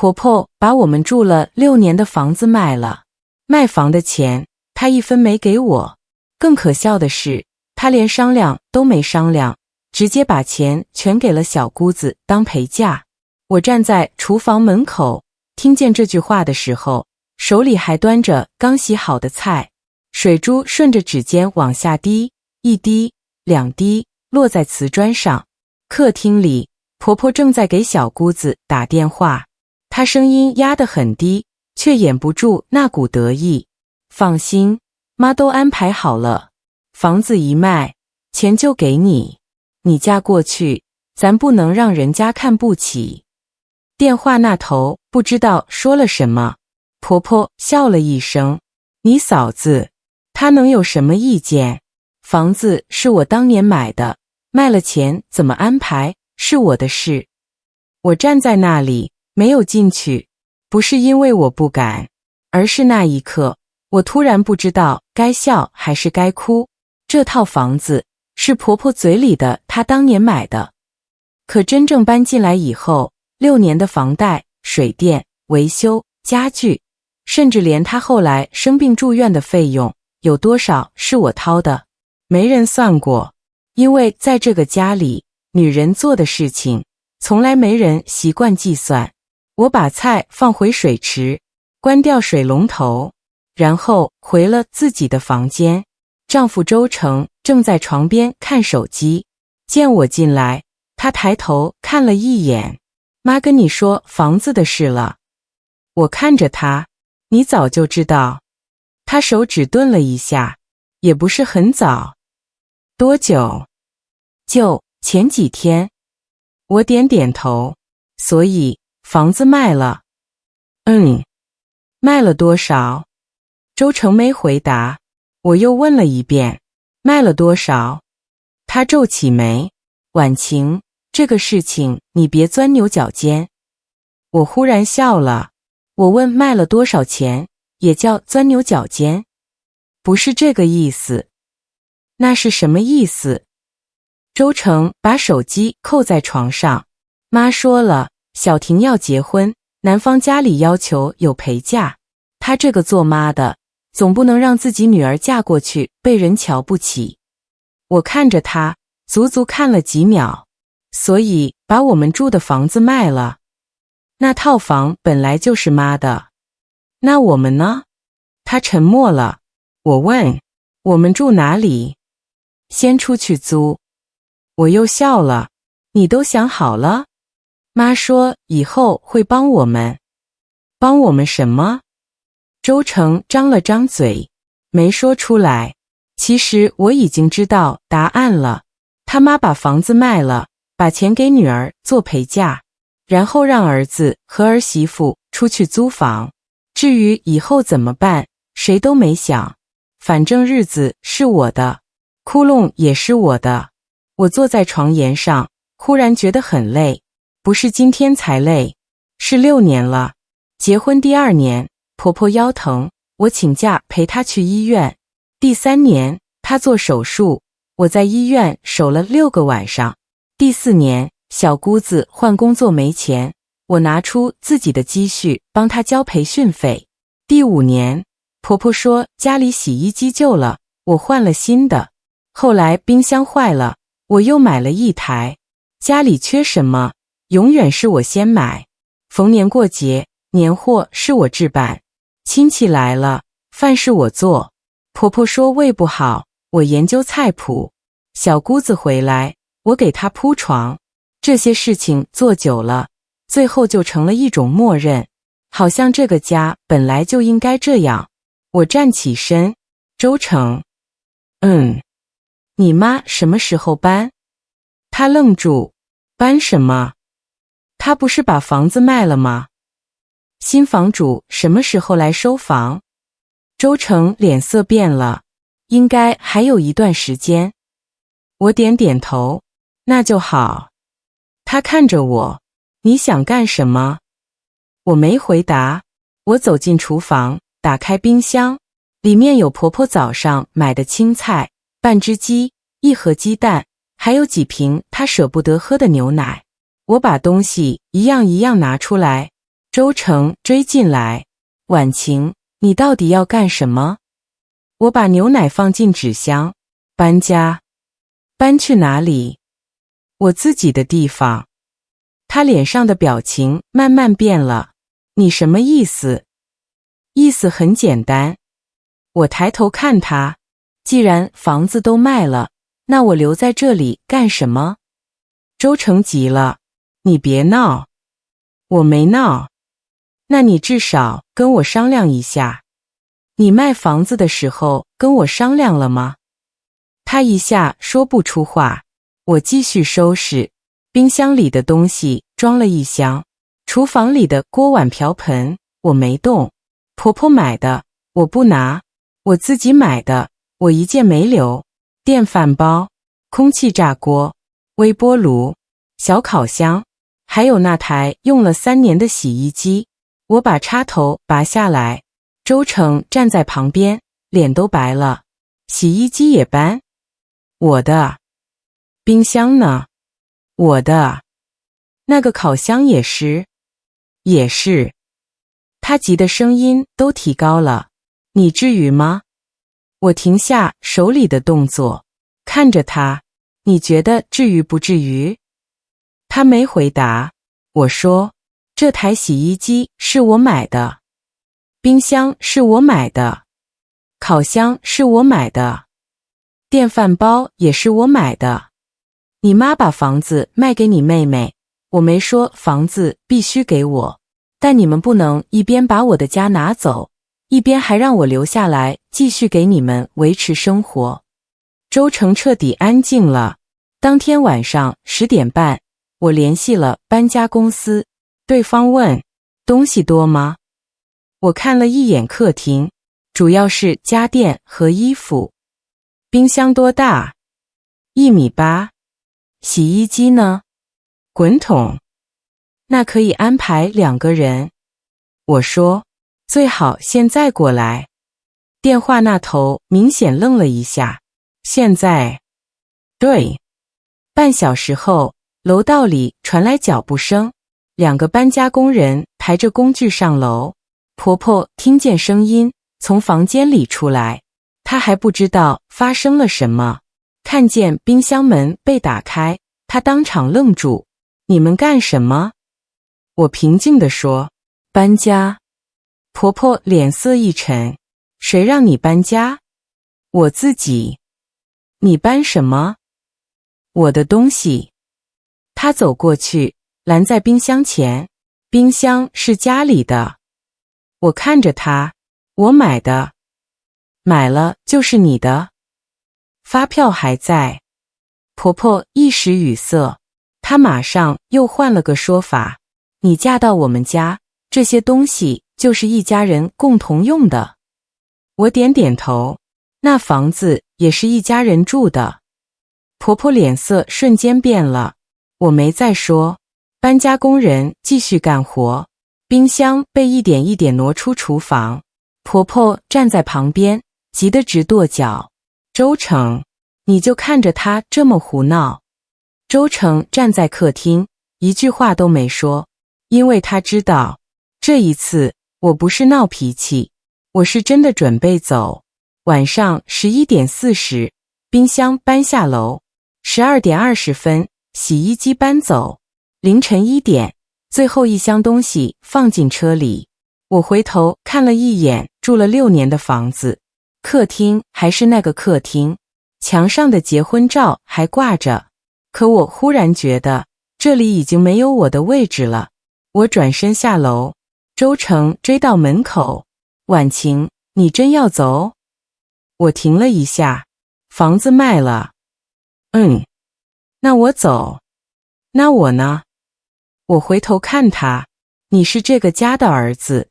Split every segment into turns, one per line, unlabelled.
婆婆把我们住了6年的房子卖了，卖房的钱她1分没给我。更可笑的是，她连商量都没商量，直接把钱全给了小姑子当陪嫁。我站在厨房门口，听见这句话的时候，手里还端着刚洗好的菜，水珠顺着指尖往下滴，1滴2滴，落在瓷砖上。客厅里，婆婆正在给小姑子打电话，她声音压得很低，却掩不住那股得意。放心，妈都安排好了，房子一卖，钱就给你，你嫁过去，咱不能让人家看不起。电话那头不知道说了什么，婆婆笑了一声，你嫂子，她能有什么意见？房子是我当年买的，卖了钱怎么安排是我的事。我站在那里没有进去，不是因为我不敢，而是那一刻我突然不知道该笑还是该哭。这套房子是婆婆嘴里的她当年买的，可真正搬进来以后，6年的房贷、水电、维修、家具，甚至连她后来生病住院的费用，有多少是我掏的，没人算过。因为在这个家里，女人做的事情从来没人习惯计算。我把菜放回水池，关掉水龙头，然后回了自己的房间。丈夫周成正在床边看手机，见我进来，他抬头看了一眼，妈跟你说房子的事了。我看着他，你早就知道。他手指顿了一下，也不是很早。多久？就前几天。我点点头。所以房子卖了？卖了多少？周成没回答。我又问了一遍，卖了多少？他皱起眉。婉晴，这个事情你别钻牛角尖。我忽然笑了。我问卖了多少钱，也叫钻牛角尖？不是这个意思。那是什么意思？周成把手机扣在床上。妈说了，小婷要结婚，男方家里要求有陪嫁，她这个做妈的，总不能让自己女儿嫁过去被人瞧不起。我看着她，足足看了几秒。所以把我们住的房子卖了。那套房本来就是妈的。那我们呢？她沉默了。我问，我们住哪里？先出去租。我又笑了。你都想好了？妈说以后会帮我们。帮我们什么？周成张了张嘴，没说出来。其实我已经知道答案了。他妈把房子卖了，把钱给女儿做陪嫁，然后让儿子和儿媳妇出去租房。至于以后怎么办，谁都没想。反正日子是我的，窟窿也是我的。我坐在床沿上，忽然觉得很累。不是今天才累，是6年了。结婚第2年，婆婆腰疼，我请假陪她去医院。第3年，她做手术，我在医院守了6个晚上。第4年，小姑子换工作没钱，我拿出自己的积蓄帮她交培训费。第5年，婆婆说家里洗衣机旧了，我换了新的。后来冰箱坏了，我又买了1台。家里缺什么，永远是我先买。逢年过节，年货是我置办。亲戚来了，饭是我做。婆婆说胃不好，我研究菜谱。小姑子回来，我给她铺床。这些事情做久了，最后就成了一种默认，好像这个家本来就应该这样。我站起身。周成，你妈什么时候搬？她愣住。搬什么？她不是把房子卖了吗？新房主什么时候来收房？周成脸色变了。应该还有一段时间。我点点头。那就好。他看着我，你想干什么？我没回答。我走进厨房，打开冰箱，里面有婆婆早上买的青菜、半只鸡、1盒鸡蛋，还有几瓶她舍不得喝的牛奶。我把东西一样一样拿出来。周成追进来，婉晴，你到底要干什么？我把牛奶放进纸箱。搬家。搬去哪里？我自己的地方。他脸上的表情慢慢变了。你什么意思？意思很简单。我抬头看他，既然房子都卖了，那我留在这里干什么？周成急了，你别闹。我没闹。那你至少跟我商量一下。你卖房子的时候跟我商量了吗？他一下说不出话。我继续收拾，冰箱里的东西装了一箱，厨房里的锅碗瓢盆我没动，婆婆买的我不拿，我自己买的我一件没留。电饭煲、空气炸锅、微波炉、小烤箱，还有那台用了3年的洗衣机。我把插头拔下来，周成站在旁边，脸都白了。洗衣机也搬？我的。冰箱呢？我的。那个烤箱也是？也是。他急的声音都提高了。你至于吗？我停下手里的动作，看着他。你觉得至于不至于？他没回答。我说，这台洗衣机是我买的，冰箱是我买的，烤箱是我买的，电饭煲也是我买的。你妈把房子卖给你妹妹，我没说房子必须给我，但你们不能一边把我的家拿走，一边还让我留下来继续给你们维持生活。周成彻底安静了。当天晚上10点半，我联系了搬家公司，对方问，东西多吗？我看了一眼客厅，主要是家电和衣服。冰箱多大？1.8米。洗衣机呢？滚筒。那可以安排2个人。我说，最好现在过来。电话那头明显愣了一下。现在？对。半小时后，楼道里传来脚步声，2个搬家工人抬着工具上楼。婆婆听见声音，从房间里出来，她还不知道发生了什么。看见冰箱门被打开，她当场愣住。你们干什么？我平静地说，搬家。婆婆脸色一沉，谁让你搬家？我自己。你搬什么？我的东西。她走过去，拦在冰箱前。冰箱是家里的。我看着她，我买的。买了就是你的。发票还在。婆婆一时语塞，她马上又换了个说法，你嫁到我们家，这些东西就是一家人共同用的。我点点头，那房子也是一家人住的。婆婆脸色瞬间变了，我没再说。搬家工人继续干活，冰箱被一点一点挪出厨房。婆婆站在旁边，急得直跺脚。周成，你就看着他这么胡闹。周成站在客厅，一句话都没说，因为他知道，这一次我不是闹脾气，我是真的准备走。晚上11点40，冰箱搬下楼；12点20分，洗衣机搬走；凌晨1点，最后一箱东西放进车里。我回头看了一眼住了6年的房子，客厅还是那个客厅，墙上的结婚照还挂着，可我忽然觉得这里已经没有我的位置了。我转身下楼，周成追到门口，婉晴，你真要走？我停了一下，房子卖了。那我走。那我呢？我回头看他，你是这个家的儿子。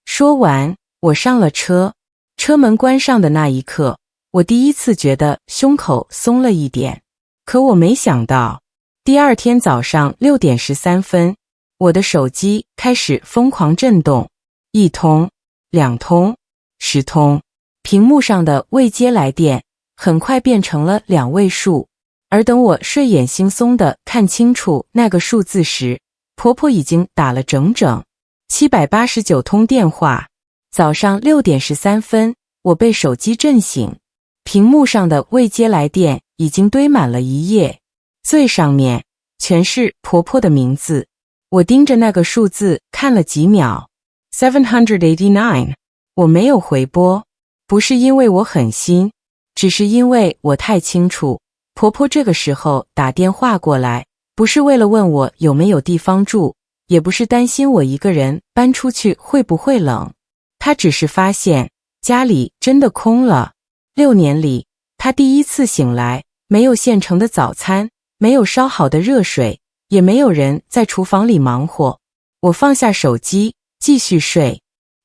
说完，我上了车，车门关上的那一刻，我第一次觉得胸口松了一点。可我没想到，第二天早上6点13分，我的手机开始疯狂震动，1通、2通、10通，屏幕上的未接来电很快变成了2位数。而等我睡眼惺忪地看清楚那个数字时，婆婆已经打了整整789通电话。早上6点13分，我被手机震醒，屏幕上的未接来电已经堆满了一页，最上面全是婆婆的名字。我盯着那个数字看了几秒。789，我没有回拨，不是因为我狠心，只是因为我太清楚，婆婆这个时候打电话过来，不是为了问我有没有地方住，也不是担心我一个人搬出去会不会冷，她只是发现家里真的空了。6年里，她第一次醒来，没有现成的早餐，没有烧好的热水，也没有人在厨房里忙活。我放下手机，继续睡。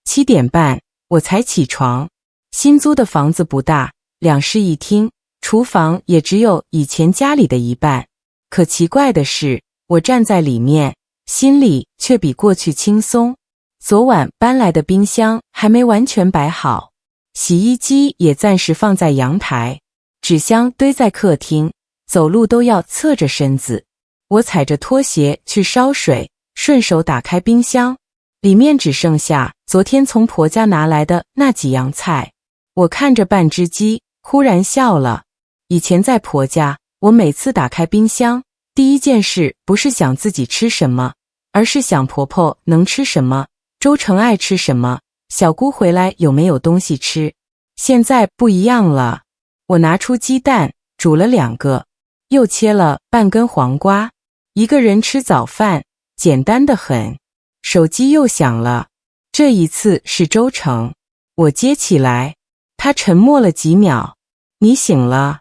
7点半，我才起床。新租的房子不大，2室1厅，厨房也只有以前家里的一半。可奇怪的是，我站在里面，心里却比过去轻松。昨晚搬来的冰箱还没完全摆好，洗衣机也暂时放在阳台，纸箱堆在客厅，走路都要侧着身子。我踩着拖鞋去烧水，顺手打开冰箱，里面只剩下昨天从婆家拿来的那几样菜。我看着半只鸡，忽然笑了。以前在婆家，我每次打开冰箱，第一件事不是想自己吃什么，而是想婆婆能吃什么，周成爱吃什么，小姑回来有没有东西吃。现在不一样了，我拿出鸡蛋，煮了2个，又切了半根黄瓜，一个人吃早饭，简单得很。手机又响了，这一次是周成。我接起来，他沉默了几秒。你醒了？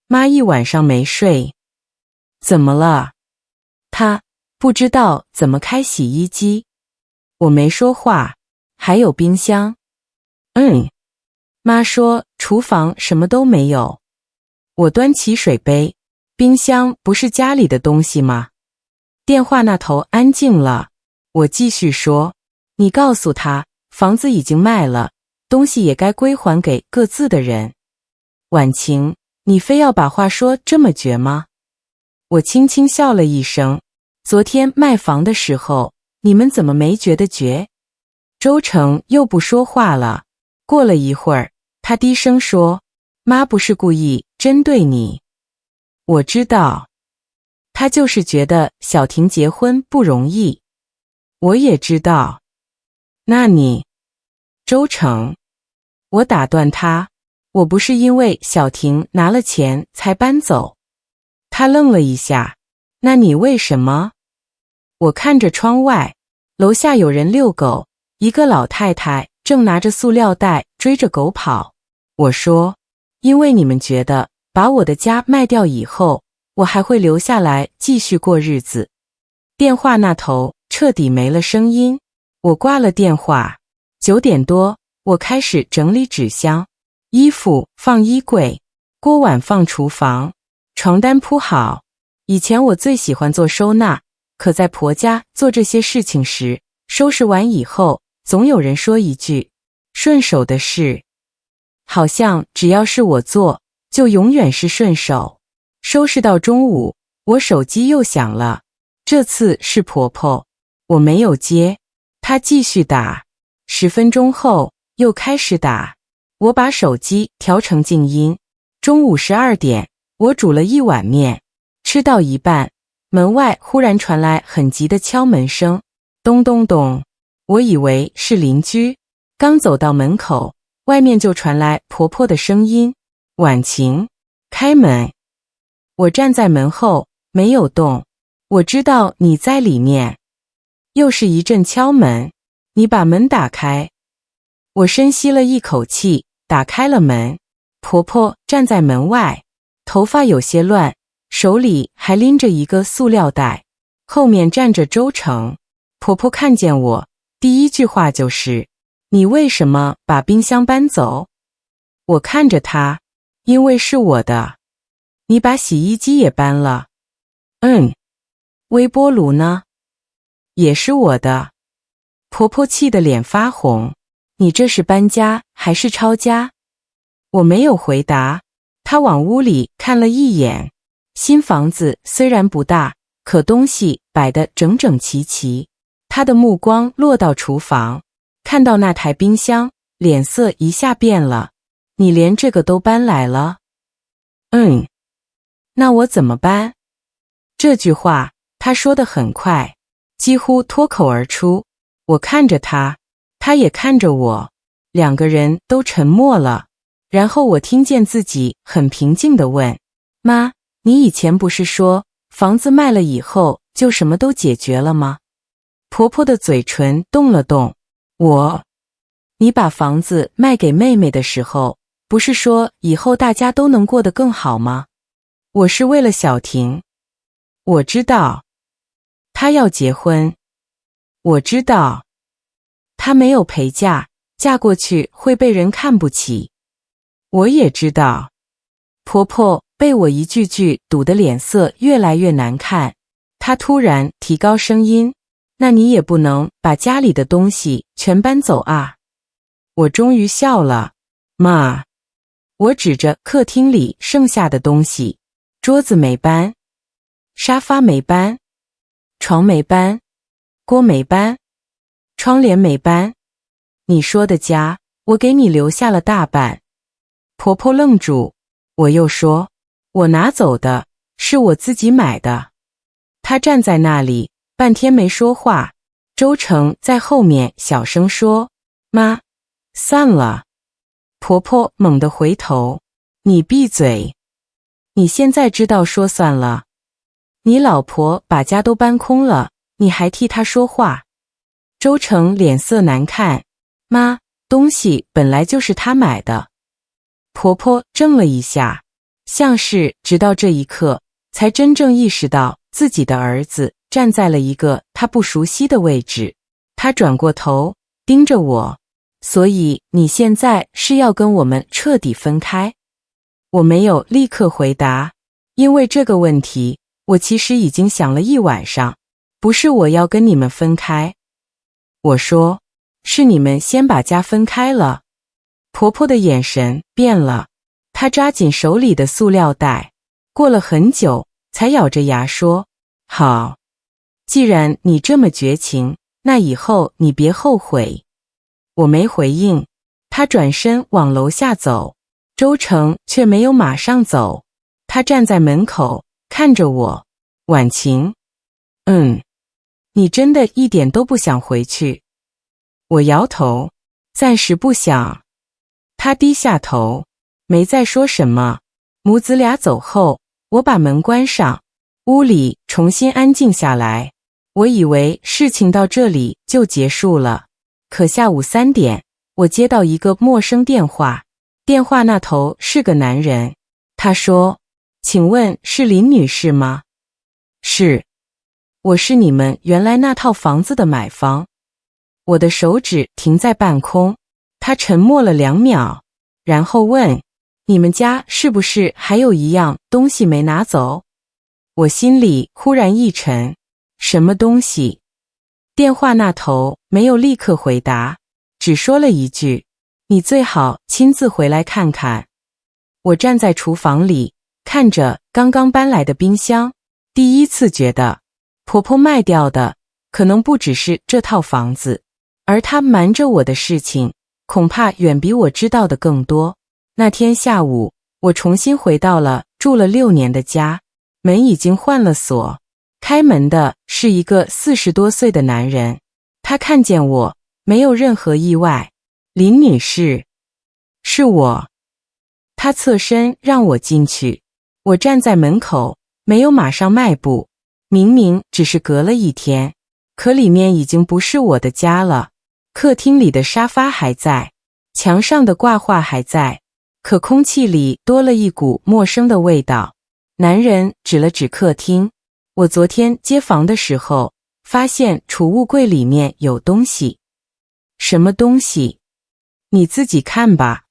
妈一晚上没睡。怎么了？他不知道怎么开洗衣机。我没说话。还有冰箱？妈说厨房什么都没有。我端起水杯。冰箱不是家里的东西吗？电话那头安静了。我继续说，你告诉他，房子已经卖了，东西也该归还给各自的人。婉晴，你非要把话说这么绝吗？我轻轻笑了一声。昨天卖房的时候，你们怎么没觉得绝？周成又不说话了。过了一会儿，他低声说，妈不是故意针对你。我知道，他就是觉得小婷结婚不容易。我也知道。那你……周成，我打断他，我不是因为小婷拿了钱才搬走。他愣了一下，那你为什么？我看着窗外，楼下有人遛狗，一个老太太正拿着塑料袋追着狗跑。我说，因为你们觉得把我的家卖掉以后，我还会留下来继续过日子。电话那头彻底没了声音，我挂了电话。9点多，我开始整理纸箱，衣服放衣柜，锅碗放厨房，床单铺好。以前我最喜欢做收纳，可在婆家做这些事情时，收拾完以后，总有人说一句，顺手的事。好像只要是我做，就永远是顺手。收拾到中午，我手机又响了，这次是婆婆。我没有接，她继续打。10分钟后又开始打，我把手机调成静音。中午12点，我煮了1碗面，吃到一半，门外忽然传来很急的敲门声，咚咚咚。我以为是邻居，刚走到门口，外面就传来婆婆的声音，婉晴，开门。我站在门后，没有动。我知道你在里面。又是一阵敲门，你把门打开。我深吸了一口气，打开了门。婆婆站在门外，头发有些乱，手里还拎着一个塑料袋，后面站着周成。婆婆看见我，第一句话就是，你为什么把冰箱搬走？我看着她，因为是我的。你把洗衣机也搬了？微波炉呢？也是我的。婆婆气得脸发红，你这是搬家还是抄家？我没有回答。她往屋里看了一眼，新房子虽然不大，可东西摆得整整齐齐。她的目光落到厨房，看到那台冰箱，脸色一下变了。你连这个都搬来了？那我怎么搬？这句话她说得很快，几乎脱口而出。我看着她，她也看着我，两个人都沉默了。然后我听见自己很平静地问：妈，你以前不是说房子卖了以后就什么都解决了吗？婆婆的嘴唇动了动。你把房子卖给妹妹的时候，不是说以后大家都能过得更好吗？我是为了小婷。我知道，她要结婚。我知道，她没有陪嫁，嫁过去会被人看不起。我也知道。婆婆被我一句句堵得脸色越来越难看，她突然提高声音：那你也不能把家里的东西全搬走啊。我终于笑了。妈，我指着客厅里剩下的东西，桌子没搬，沙发没搬，床没搬，锅没搬，窗帘没搬。你说的家，我给你留下了大半。婆婆愣住，我又说，我拿走的，是我自己买的。她站在那里，半天没说话。周成在后面小声说：妈，散了。婆婆猛地回头：你闭嘴！你现在知道说算了？你老婆把家都搬空了，你还替她说话？周成脸色难看：妈，东西本来就是她买的。婆婆怔了一下，像是直到这一刻才真正意识到自己的儿子站在了一个她不熟悉的位置。她转过头盯着我：所以你现在是要跟我们彻底分开？我没有立刻回答，因为这个问题我其实已经想了一晚上。不是我要跟你们分开，我说，是你们先把家分开了。婆婆的眼神变了，她抓紧手里的塑料袋，过了很久才咬着牙说：好，既然你这么绝情，那以后你别后悔。我没回应，她转身往楼下走，周成却没有马上走。他站在门口看着我：婉晴，你真的一点都不想回去？我摇头，暂时不想。他低下头，没再说什么。母子俩走后，我把门关上，屋里重新安静下来。我以为事情到这里就结束了，可下午3点，我接到一个陌生电话，电话那头是个男人。他说：请问是林女士吗？是，我是你们原来那套房子的买方。我的手指停在半空，他沉默了2秒，然后问：你们家是不是还有一样东西没拿走？我心里忽然一沉，什么东西？电话那头没有立刻回答，只说了一句：你最好亲自回来看看。我站在厨房里，看着刚刚搬来的冰箱，第一次觉得婆婆卖掉的可能不只是这套房子，而她瞒着我的事情恐怕远比我知道的更多。那天下午，我重新回到了住了6年的家，门已经换了锁，开门的是一个40多岁的男人。他看见我，没有任何意外。林女士，是我。他侧身让我进去，我站在门口，没有马上迈步。明明只是隔了1天，可里面已经不是我的家了。客厅里的沙发还在，墙上的挂画还在，可空气里多了一股陌生的味道。男人指了指客厅：我昨天接房的时候，发现储物柜里面有东西。什么东西？你自己看吧。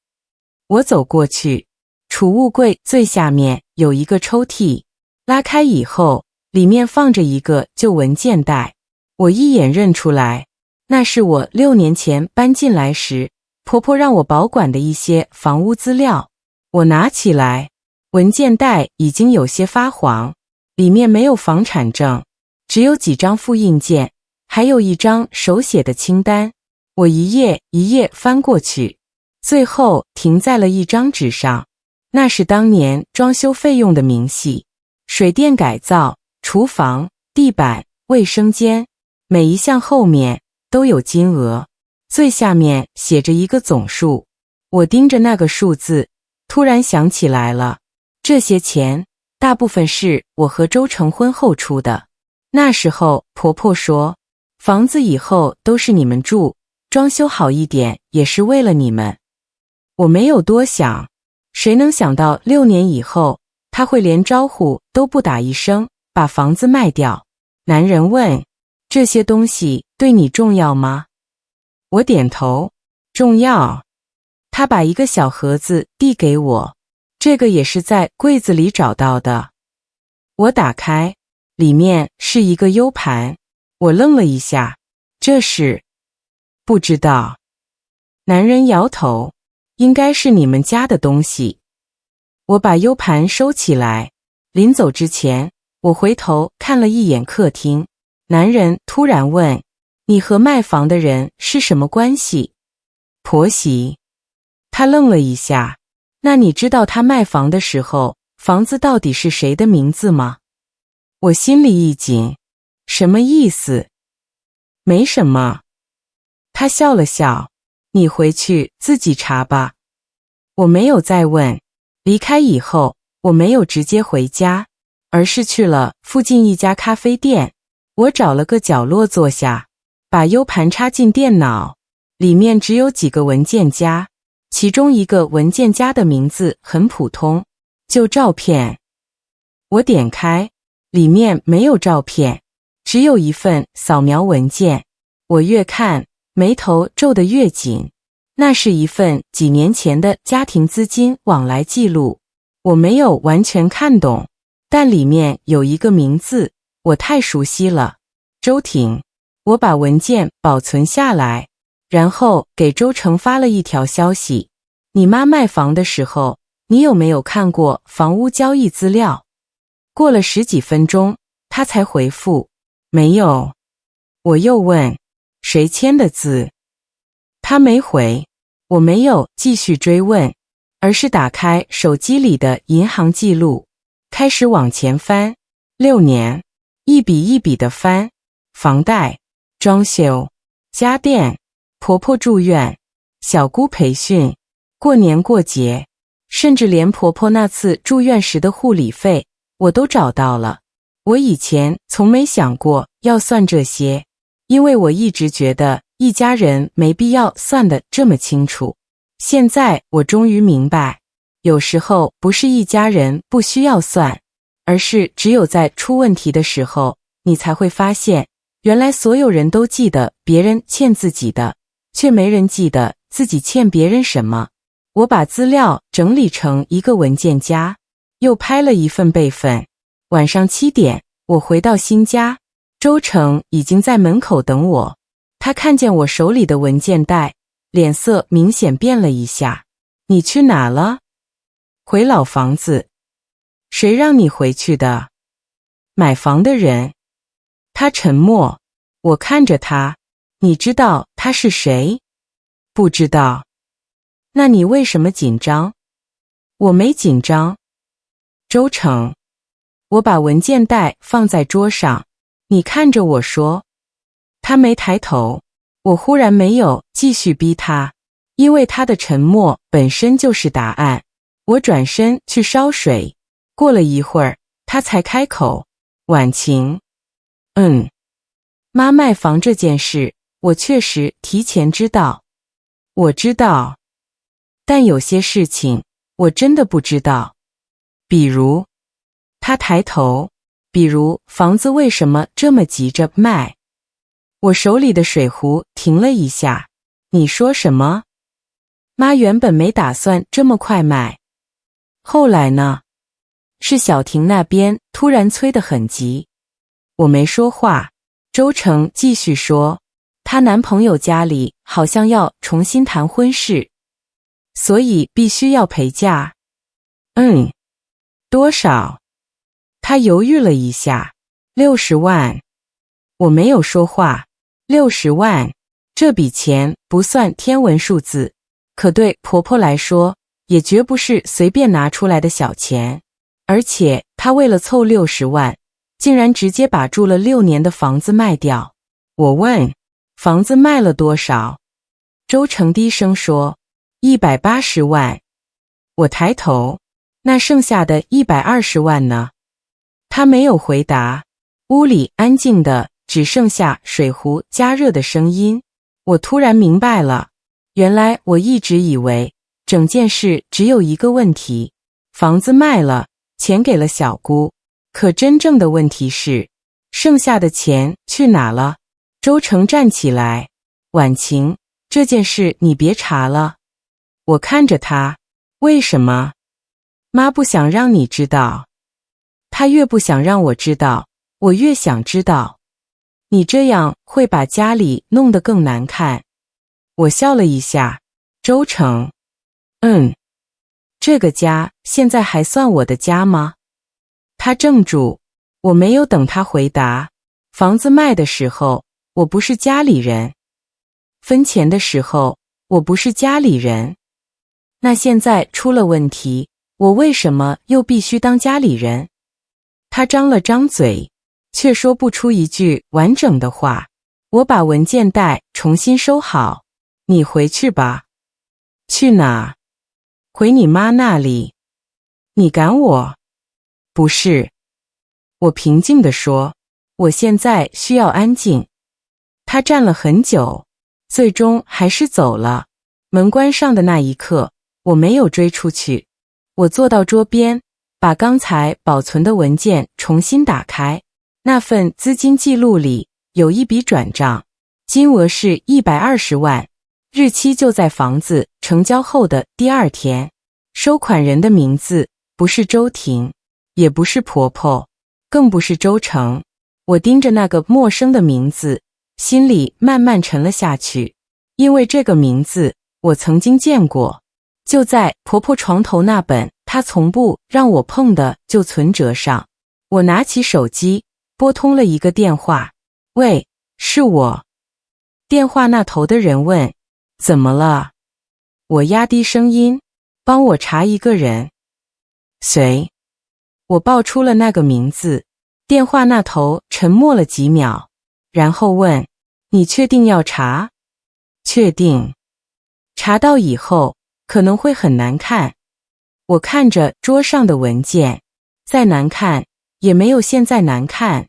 我走过去，储物柜最下面有一个抽屉，拉开以后，里面放着一个旧文件袋。我一眼认出来，那是我6年前搬进来时，婆婆让我保管的一些房屋资料。我拿起来，文件袋已经有些发黄，里面没有房产证，只有几张复印件，还有一张手写的清单，我一页一页翻过去，最后停在了一张纸上。那是当年装修费用的明细，水电改造、厨房、地板、卫生间，每一项后面都有金额，最下面写着一个总数。我盯着那个数字，突然想起来了，这些钱大部分是我和周成婚后出的。那时候婆婆说，房子以后都是你们住，装修好一点也是为了你们。我没有多想，谁能想到6年以后，他会连招呼都不打一声，把房子卖掉。男人问，这些东西对你重要吗？我点头，重要。他把一个小盒子递给我，这个也是在柜子里找到的。我打开，里面是一个 U 盘。我愣了一下，这是？不知道。男人摇头，应该是你们家的东西。我把 U 盘收起来，临走之前，我回头看了一眼客厅。男人突然问，你和卖房的人是什么关系？婆媳。他愣了一下，那你知道他卖房的时候，房子到底是谁的名字吗？我心里一紧，什么意思？没什么。他笑了笑，你回去自己查吧。我没有再问。离开以后，我没有直接回家，而是去了附近一家咖啡店。我找了个角落坐下，把 U 盘插进电脑，里面只有几个文件夹，其中一个文件夹的名字很普通，就照片。我点开，里面没有照片，只有一份扫描文件。我越看，眉头皱得越紧。那是一份几年前的家庭资金往来记录，我没有完全看懂，但里面有一个名字，我太熟悉了，周婷。我把文件保存下来，然后给周成发了一条消息，你妈卖房的时候，你有没有看过房屋交易资料？过了10几分钟，他才回复，没有。我又问，谁签的字？他没回。我没有继续追问，而是打开手机里的银行记录，开始往前翻。6年，一笔一笔的翻，房贷、装修、家电、婆婆住院、小姑培训、过年过节，甚至连婆婆那次住院时的护理费，我都找到了。我以前从没想过要算这些，因为我一直觉得一家人没必要算得这么清楚。现在我终于明白，有时候不是一家人不需要算，而是只有在出问题的时候，你才会发现，原来所有人都记得别人欠自己的，却没人记得自己欠别人什么。我把资料整理成一个文件夹，又拍了一份备份。晚上7点，我回到新家，周成已经在门口等我。他看见我手里的文件袋，脸色明显变了一下。你去哪了？回老房子。谁让你回去的？买房的人。他沉默，我看着他，你知道他是谁？不知道。那你为什么紧张？我没紧张。周成。我把文件袋放在桌上，你看着我说。他没抬头，我忽然没有继续逼他，因为他的沉默本身就是答案。我转身去烧水，过了一会儿，他才开口，婉晴。妈卖房这件事，我确实提前知道。我知道，但有些事情我真的不知道。比如，他抬头，比如房子为什么这么急着卖？我手里的水壶停了一下。你说什么？妈原本没打算这么快卖。后来呢？是小婷那边突然催得很急。我没说话。周成继续说，她男朋友家里好像要重新谈婚事，所以必须要陪嫁。多少？他犹豫了一下，60万。我没有说话， 60万，这笔钱不算天文数字，可对婆婆来说，也绝不是随便拿出来的小钱。而且她为了凑60万，竟然直接把住了6年的房子卖掉。我问，房子卖了多少？周成低声说，180万。我抬头，那剩下的120万呢？他没有回答。屋里安静的只剩下水壶加热的声音。我突然明白了，原来我一直以为整件事只有一个问题，房子卖了，钱给了小姑。可真正的问题是，剩下的钱去哪了？周成站起来，婉晴，这件事你别查了。我看着他，为什么？妈不想让你知道。她越不想让我知道，我越想知道。你这样会把家里弄得更难看。我笑了一下，周成，这个家现在还算我的家吗？他怔住，我没有等他回答。房子卖的时候，我不是家里人；分钱的时候，我不是家里人。那现在出了问题，我为什么又必须当家里人？他张了张嘴，却说不出一句完整的话。我把文件袋重新收好，你回去吧。去哪？回你妈那里。你赶我？不是。我平静地说，我现在需要安静。他站了很久，最终还是走了。门关上的那一刻，我没有追出去。我坐到桌边，把刚才保存的文件重新打开。那份资金记录里有一笔转账，金额是120万，日期就在房子成交后的第2天。收款人的名字不是周婷，也不是婆婆，更不是周成。我盯着那个陌生的名字，心里慢慢沉了下去。因为这个名字我曾经见过，就在婆婆床头那本她从不让我碰的旧存折上。我拿起手机，拨通了一个电话。喂，是我。电话那头的人问，怎么了？我压低声音，帮我查一个人。谁？我报出了那个名字。电话那头沉默了几秒，然后问，你确定要查？确定。查到以后可能会很难看。我看着桌上的文件，再难看也没有现在难看。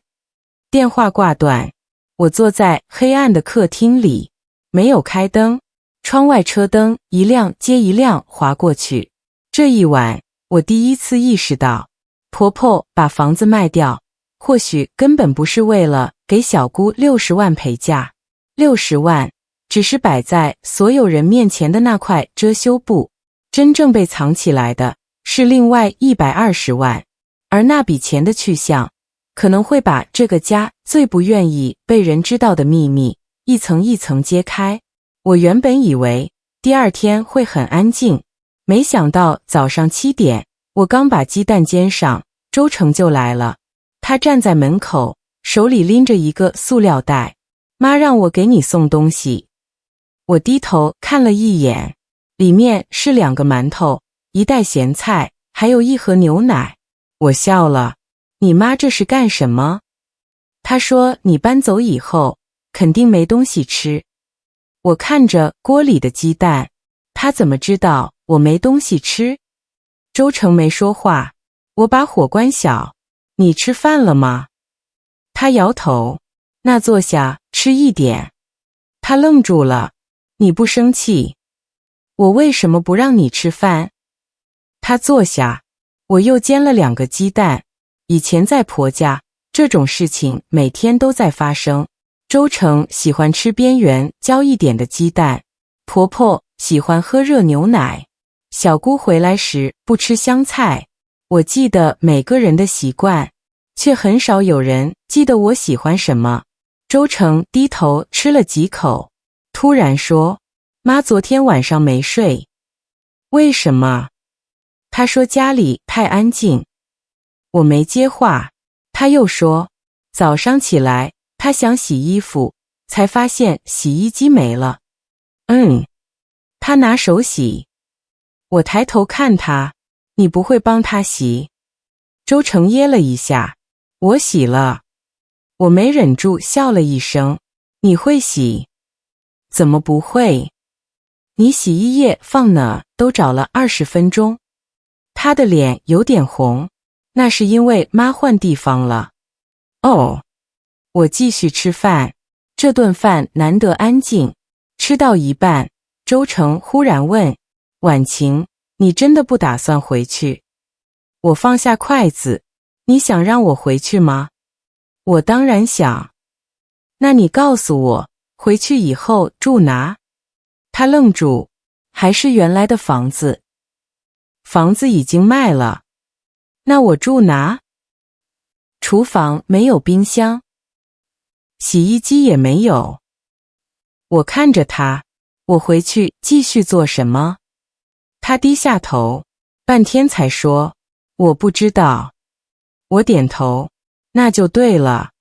电话挂断，我坐在黑暗的客厅里，没有开灯，窗外车灯一辆接一辆划过去。这一晚，我第一次意识到，婆婆把房子卖掉，或许根本不是为了给小姑60万陪嫁。60万只是摆在所有人面前的那块遮羞布，真正被藏起来的是另外120万，而那笔钱的去向，可能会把这个家最不愿意被人知道的秘密一层一层揭开。我原本以为第2天会很安静，没想到早上7点，我刚把鸡蛋煎上，周成就来了。他站在门口，手里拎着一个塑料袋。妈让我给你送东西。我低头看了一眼，里面是2个馒头，1袋咸菜，还有1盒牛奶。我笑了，你妈这是干什么？她说你搬走以后，肯定没东西吃。我看着锅里的鸡蛋，她怎么知道我没东西吃？周成没说话，我把火关小。你吃饭了吗？他摇头，那坐下吃一点。他愣住了，你不生气？我为什么不让你吃饭？他坐下，我又煎了2个鸡蛋。以前在婆家，这种事情每天都在发生。周成喜欢吃边缘焦一点的鸡蛋，婆婆喜欢喝热牛奶，小姑回来时不吃香菜。我记得每个人的习惯，却很少有人记得我喜欢什么。周成低头吃了几口，突然说，妈昨天晚上没睡。为什么？他说家里太安静。我没接话。他又说，早上起来他想洗衣服，才发现洗衣机没了。他拿手洗。我抬头看他，你不会帮他洗？周成噎了一下，我洗了。我没忍住笑了一声，你会洗？怎么不会？你洗衣液放哪都找了20分钟。他的脸有点红，那是因为妈换地方了。哦，我继续吃饭，这顿饭难得安静。吃到一半，周成忽然问，婉晴，你真的不打算回去？我放下筷子，你想让我回去吗？我当然想。那你告诉我，回去以后住哪？他愣住，还是原来的房子？房子已经卖了。那我住哪？厨房没有冰箱，洗衣机也没有。我看着他，我回去继续做什么？他低下头，半天才说，我不知道。我点头，那就对了。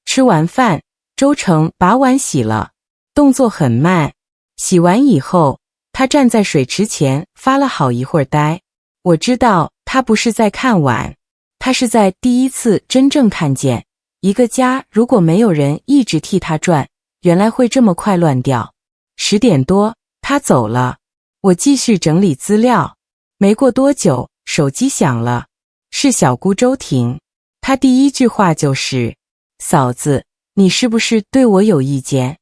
吃完饭，周成把碗洗了，动作很慢。洗完以后，他站在水池前发了好一会儿呆。我知道他不是在看碗，他是在第一次真正看见一个家如果没有人一直替他转，原来会这么快乱掉。10点多，他走了，我继续整理资料。没过多久，手机响了，是小姑周婷。她第一句话就是，嫂子，你是不是对我有意见？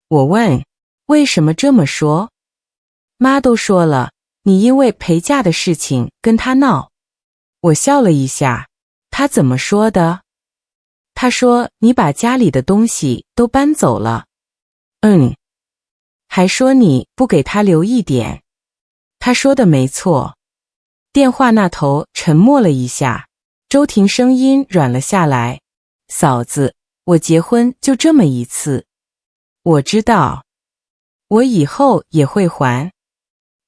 我问，为什么这么说？妈都说了，你因为陪嫁的事情跟她闹。我笑了一下，她怎么说的？她说你把家里的东西都搬走了。还说你不给她留一点。她说的没错。电话那头沉默了一下，周婷声音软了下来，嫂子，我结婚就这么一次。我知道，我以后也会还。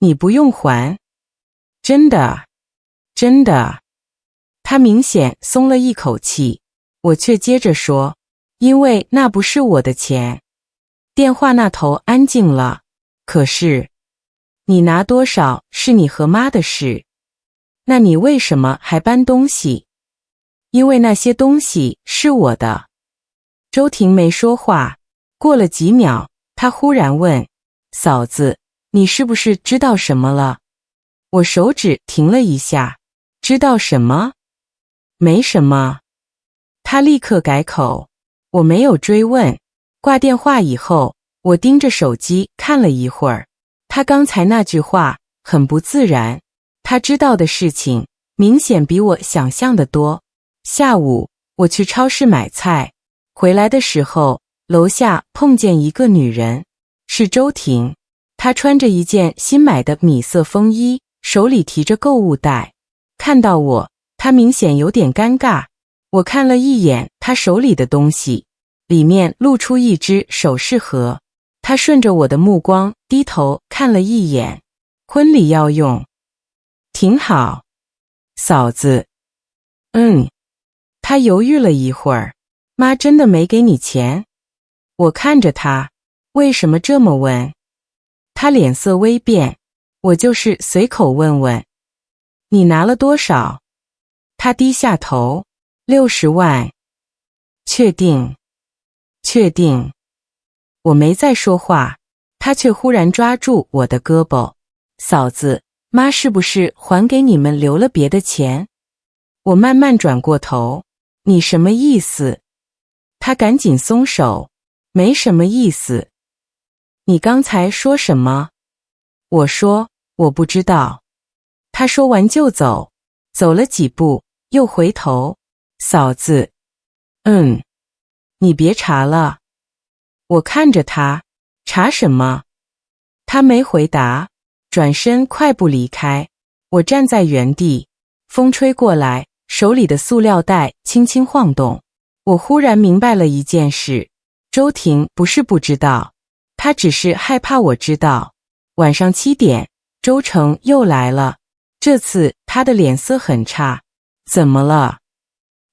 你不用还。真的，真的。他明显松了一口气，我却接着说，因为那不是我的钱。电话那头安静了，可是，你拿多少是你和妈的事。那你为什么还搬东西？因为那些东西是我的。周婷没说话，过了几秒，她忽然问，嫂子，你是不是知道什么了？我手指停了一下，知道什么？没什么。她立刻改口，我没有追问。挂电话以后，我盯着手机看了一会儿，她刚才那句话很不自然，她知道的事情明显比我想象的多。下午我去超市买菜，回来的时候楼下碰见一个女人，是周婷。她穿着一件新买的米色风衣，手里提着购物袋。看到我，她明显有点尴尬。我看了一眼她手里的东西，里面露出一只首饰盒。她顺着我的目光低头看了一眼，婚礼要用。挺好，嫂子。她犹豫了一会儿，妈真的没给你钱？我看着她，为什么这么问？她脸色微变，我就是随口问问。你拿了多少？她低下头，60万。确定？确定。我没再说话，她却忽然抓住我的胳膊，嫂子，妈是不是还给你们留了别的钱？我慢慢转过头，你什么意思？她赶紧松手，没什么意思。你刚才说什么？我说，我不知道。她说完就走，走了几步，又回头，嫂子，你别查了。我看着她，查什么？她没回答，转身快步离开。我站在原地，风吹过来，手里的塑料袋轻轻晃动。我忽然明白了一件事，周婷不是不知道，她只是害怕我知道。晚上7点，周成又来了，这次他的脸色很差。怎么了？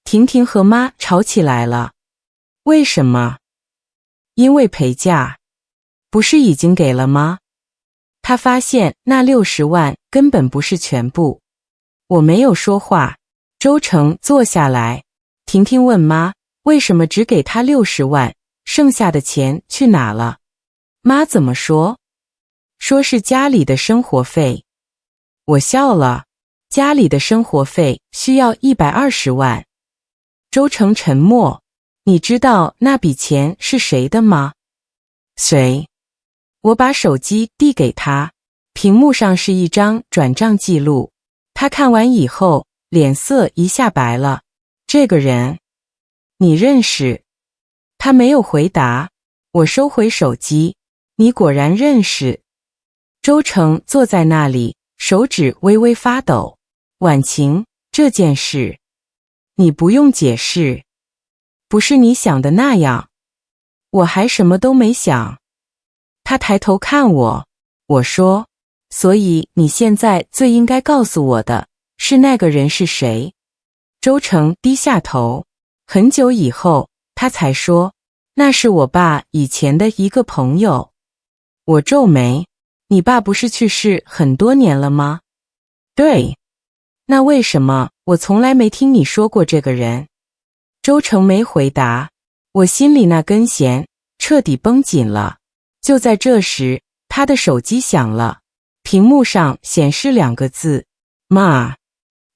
婷婷和妈吵起来了。为什么？因为陪嫁，不是已经给了吗？他发现那60万根本不是全部。我没有说话。周成坐下来。婷婷问妈，为什么只给他60万，剩下的钱去哪了？妈怎么说？说是家里的生活费。我笑了。家里的生活费需要120万。周成沉默。你知道那笔钱是谁的吗？谁？我把手机递给他，屏幕上是一张转账记录。他看完以后，脸色一下白了。这个人，你认识？他没有回答。我收回手机。你果然认识。周成坐在那里，手指微微发抖。婉晴，这件事，你不用解释。不是你想的那样。我还什么都没想。他抬头看我。我说，所以你现在最应该告诉我的是那个人是谁。周成低下头。很久以后，他才说，那是我爸以前的一个朋友。我皱眉。你爸不是去世很多年了吗？对。那为什么我从来没听你说过这个人？周成没回答。我心里那根弦彻底绷紧了。就在这时，他的手机响了，屏幕上显示2个字：妈。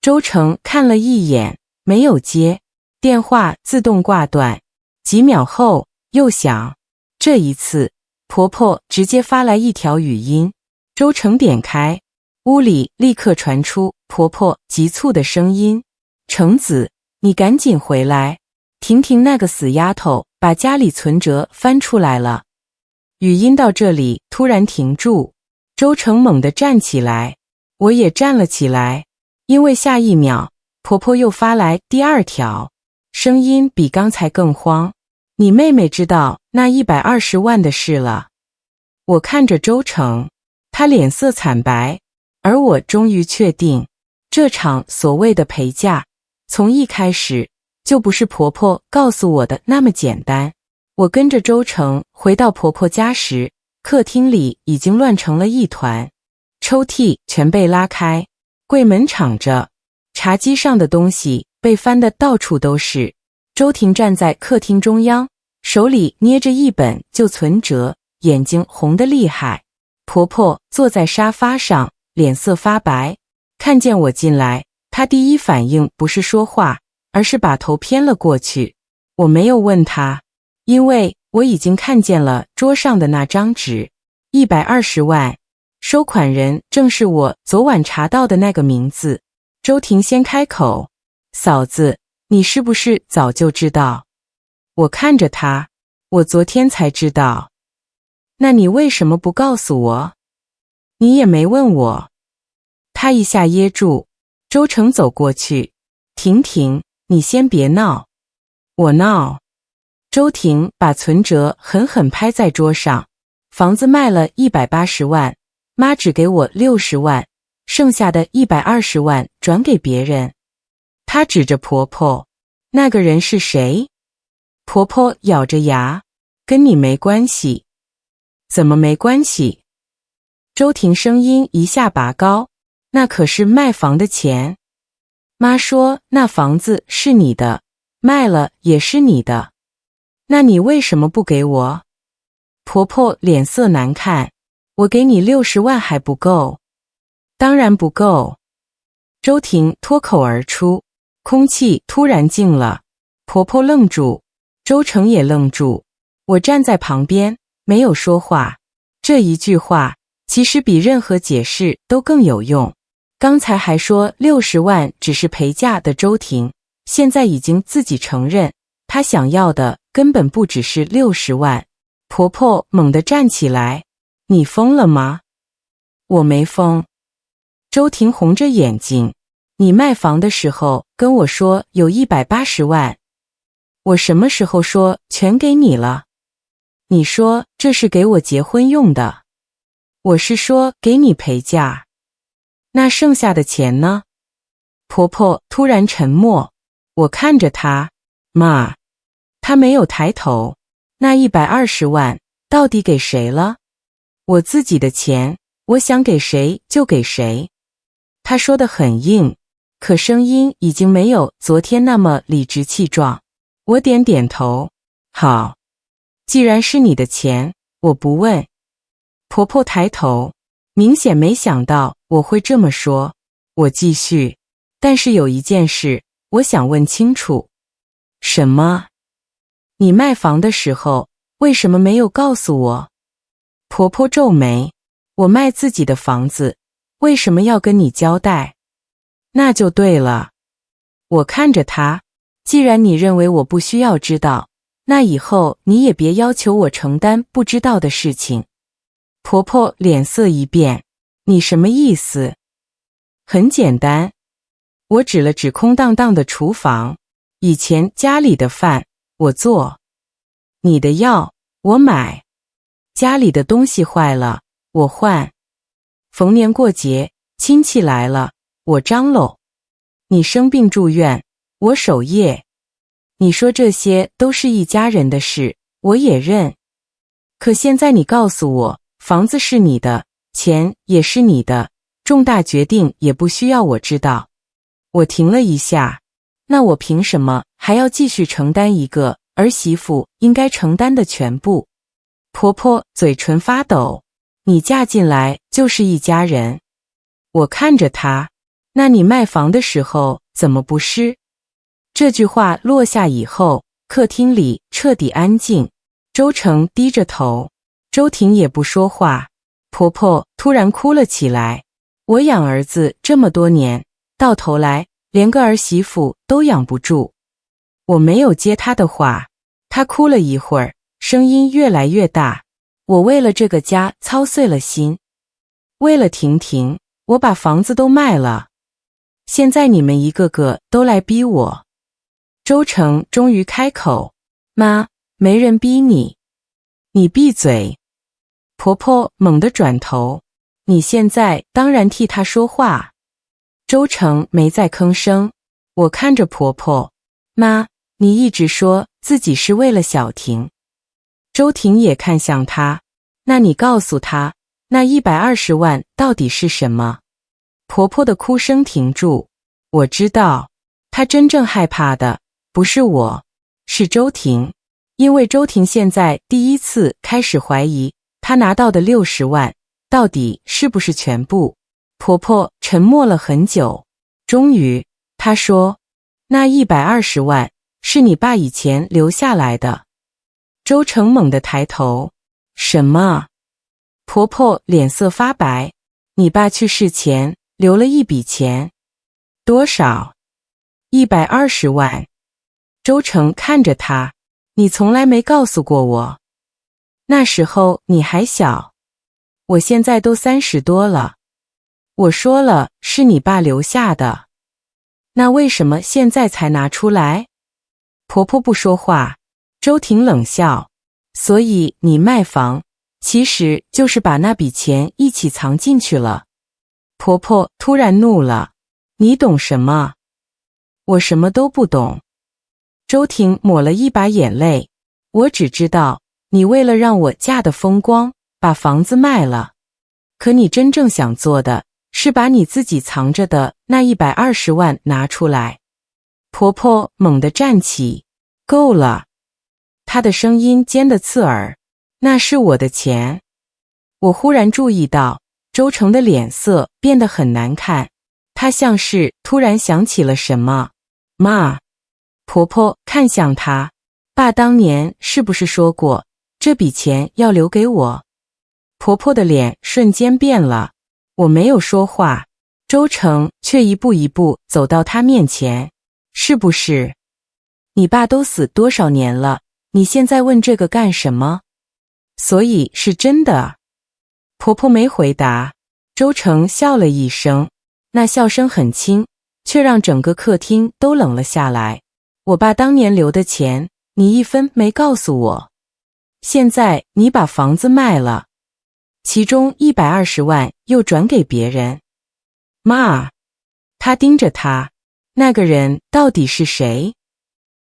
周成看了一眼，没有接，电话自动挂断。几秒后又响，这一次婆婆直接发来一条语音。周成点开，屋里立刻传出婆婆急促的声音：成子，你赶紧回来，婷婷那个死丫头把家里存折翻出来了。语音到这里突然停住。周成猛地站起来，我也站了起来，因为下一秒婆婆又发来第2条，声音比刚才更慌：你妹妹知道那120万的事了。我看着周成，他脸色惨白，而我终于确定，这场所谓的陪嫁，从一开始就不是婆婆告诉我的那么简单。我跟着周成回到婆婆家时，客厅里已经乱成了一团，抽屉全被拉开，柜门敞着，茶几上的东西被翻得到处都是。周婷站在客厅中央，手里捏着一本旧存折，眼睛红得厉害。婆婆坐在沙发上，脸色发白。看见我进来，她第一反应不是说话，而是把头偏了过去。我没有问她，因为我已经看见了桌上的那张纸，120万，收款人正是我昨晚查到的那个名字。周婷先开口：嫂子，你是不是早就知道？我看着她，我昨天才知道。那你为什么不告诉我？你也没问我。她一下噎住。周成走过去：婷婷，你先别闹。我闹。周婷把存折狠狠拍在桌上。房子卖了180万，妈只给我60万，剩下的120万转给别人。她指着婆婆：那个人是谁？婆婆咬着牙：跟你没关系。怎么没关系？周婷声音一下拔高：那可是卖房的钱。妈说那房子是你的，卖了也是你的。那你为什么不给我？婆婆脸色难看：我给你60万还不够。当然不够。周婷脱口而出。空气突然静了。婆婆愣住，周成也愣住。我站在旁边，没有说话。这一句话其实比任何解释都更有用。刚才还说60万只是陪嫁的周婷，现在已经自己承认，她想要的根本不只是60万。婆婆猛地站起来：你疯了吗？我没疯。周婷红着眼睛：你卖房的时候跟我说有180万，我什么时候说全给你了？你说这是给我结婚用的，我是说给你陪嫁。那剩下的钱呢？婆婆突然沉默。我看着她：妈。她没有抬头。那120万到底给谁了？我自己的钱，我想给谁就给谁。他说得很硬，可声音已经没有昨天那么理直气壮。我点点头，好，既然是你的钱，我不问。婆婆抬头，明显没想到我会这么说。我继续，但是有一件事，我想问清楚。什么？你卖房的时候，为什么没有告诉我？婆婆皱眉，我卖自己的房子，为什么要跟你交代？那就对了。我看着她，既然你认为我不需要知道，那以后你也别要求我承担不知道的事情。婆婆脸色一变，你什么意思？很简单，我指了指空荡荡的厨房，以前家里的饭我做，你的药我买，家里的东西坏了我换，逢年过节亲戚来了我张罗，你生病住院我守夜。你说这些都是一家人的事，我也认。可现在你告诉我，房子是你的，钱也是你的，重大决定也不需要我知道。我停了一下，那我凭什么还要继续承担一个儿媳妇应该承担的全部？婆婆嘴唇发抖，你嫁进来就是一家人。我看着她，那你卖房的时候怎么不是？这句话落下以后，客厅里彻底安静。周成低着头，周婷也不说话。婆婆突然哭了起来，我养儿子这么多年，到头来连个儿媳妇都养不住。我没有接她的话，她哭了一会儿，声音越来越大。我为了这个家操碎了心，为了婷婷，我把房子都卖了。现在你们一个个都来逼我。周成终于开口，妈，没人逼你。你闭嘴。婆婆猛地转头，你现在当然替她说话。周成没再吭声。我看着婆婆，妈，你一直说自己是为了小婷。周婷也看向她，那你告诉她，那120万到底是什么？婆婆的哭声停住。我知道，她真正害怕的不是我，是周婷，因为周婷现在第一次开始怀疑她拿到的60万到底是不是全部。婆婆沉默了很久，终于她说，那120万是你爸以前留下来的。周成猛地抬头，什么？婆婆脸色发白，你爸去世前留了一笔钱。多少？120万。周成看着他，你从来没告诉过我。那时候你还小，我现在都30多了。我说了是你爸留下的，那为什么现在才拿出来？婆婆不说话。周婷冷笑，所以你卖房其实就是把那笔钱一起藏进去了。婆婆突然怒了，你懂什么？我什么都不懂。周婷抹了一把眼泪，我只知道你为了让我嫁得风光，把房子卖了。可你真正想做的是把你自己藏着的那120万拿出来。婆婆猛地站起，够了。她的声音尖得刺耳，那是我的钱。我忽然注意到周成的脸色变得很难看，他像是突然想起了什么。妈，婆婆看向他，爸当年是不是说过这笔钱要留给我？婆婆的脸瞬间变了。我没有说话，周成却一步一步走到她面前。是不是？你爸都死多少年了，你现在问这个干什么？所以是真的。婆婆没回答。周成笑了一声，那笑声很轻，却让整个客厅都冷了下来。我爸当年留的钱，你一分没告诉我。现在你把房子卖了，其中120万又转给别人。妈，她盯着他，那个人到底是谁？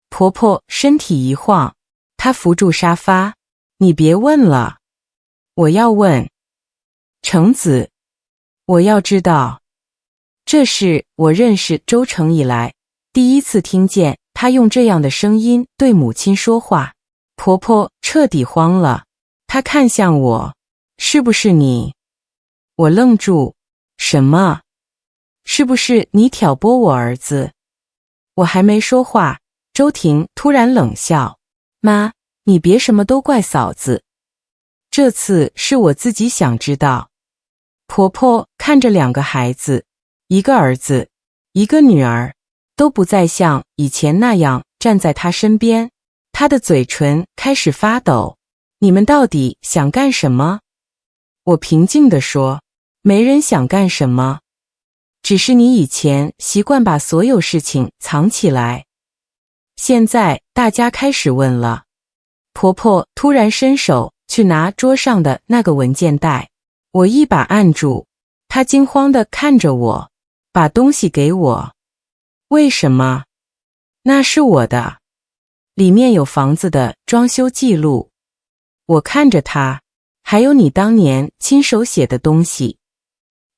婆婆身体一晃，他扶住沙发，你别问了。我要问。程子，我要知道。这是我认识周成以来第一次听见他用这样的声音对母亲说话。婆婆彻底慌了，她看向我，是不是你？我愣住，什么？是不是你挑拨我儿子？我还没说话，周婷突然冷笑，妈，你别什么都怪嫂子，这次是我自己想知道。婆婆看着2个孩子，一个儿子，一个女儿，都不再像以前那样站在她身边，她的嘴唇开始发抖。你们到底想干什么？我平静地说，没人想干什么，只是你以前习惯把所有事情藏起来。现在大家开始问了。婆婆突然伸手去拿桌上的那个文件袋，我一把按住，她惊慌地看着我，把东西给我。为什么？那是我的，里面有房子的装修记录。我看着她，还有你当年亲手写的东西。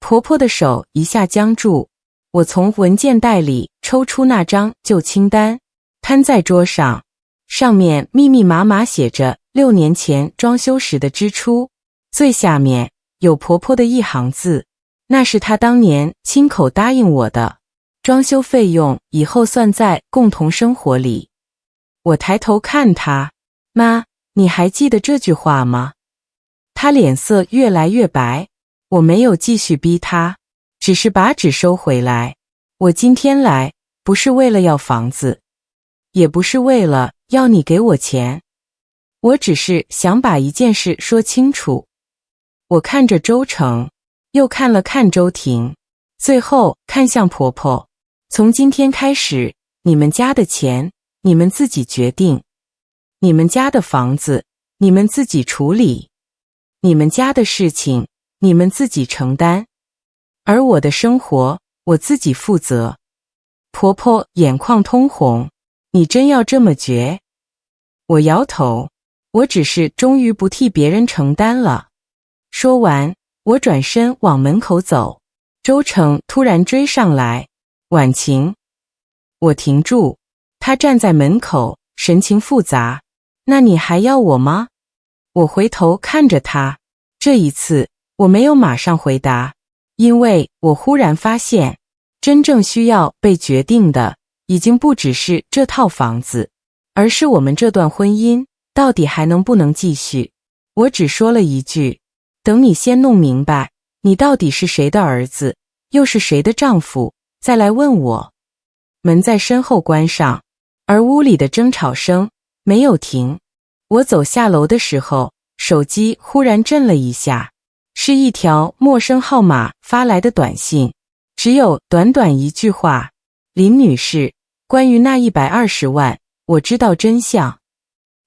婆婆的手一下僵住，我从文件袋里抽出那张旧清单，摊在桌上，上面密密麻麻写着6年前装修时的支出，最下面有婆婆的一行字，那是她当年亲口答应我的，装修费用以后算在共同生活里。我抬头看她，妈，你还记得这句话吗？她脸色越来越白，我没有继续逼她，只是把纸收回来。我今天来，不是为了要房子，也不是为了要你给我钱，我只是想把一件事说清楚。我看着周成，又看了看周婷，最后看向婆婆。从今天开始，你们家的钱，你们自己决定；你们家的房子，你们自己处理；你们家的事情，你们自己承担。而我的生活，我自己负责。婆婆眼眶通红，你真要这么绝？我摇头，我只是终于不替别人承担了。说完，我转身往门口走，周成突然追上来，婉晴。我停住，他站在门口，神情复杂。那你还要我吗？我回头看着他，这一次我没有马上回答，因为我忽然发现，真正需要被决定的，已经不只是这套房子，而是我们这段婚姻到底还能不能继续。我只说了一句，等你先弄明白，你到底是谁的儿子，又是谁的丈夫，再来问我。门在身后关上，而屋里的争吵声没有停。我走下楼的时候，手机忽然震了一下，是一条陌生号码发来的短信，只有短短一句话：林女士，关于那120万，我知道真相。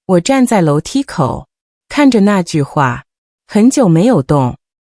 我站在楼梯口，看着那句话，很久没有动。